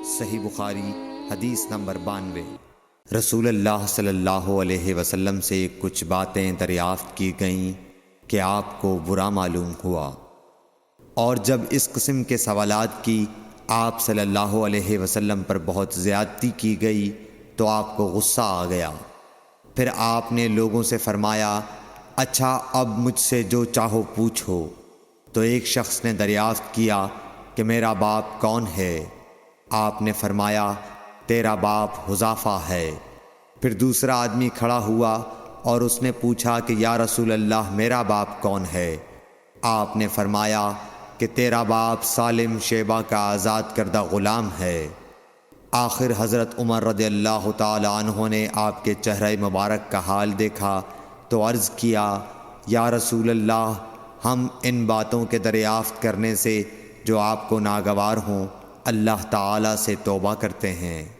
صحیح بخاری حدیث نمبر 92۔ رسول اللہ صلی اللہ علیہ وسلم سے کچھ باتیں دریافت کی گئیں کہ آپ کو برا معلوم ہوا، اور جب اس قسم کے سوالات کی آپ صلی اللہ علیہ وسلم پر بہت زیادتی کی گئی تو آپ کو غصہ آ گیا۔ پھر آپ نے لوگوں سے فرمایا، اچھا اب مجھ سے جو چاہو پوچھو۔ تو ایک شخص نے دریافت کیا کہ میرا باپ کون ہے؟ آپ نے فرمایا، تیرا باپ حذافہ ہے۔ پھر دوسرا آدمی کھڑا ہوا اور اس نے پوچھا کہ یا رسول اللہ میرا باپ کون ہے؟ آپ نے فرمایا کہ تیرا باپ سالم شیبہ کا آزاد کردہ غلام ہے۔ آخر حضرت عمر رضی اللہ تعالی عنہ نے آپ کے چہرہ مبارک کا حال دیکھا تو عرض کیا، یا رسول اللہ ہم ان باتوں کے دریافت کرنے سے جو آپ کو ناگوار ہوں اللہ تعالی سے توبہ کرتے ہیں۔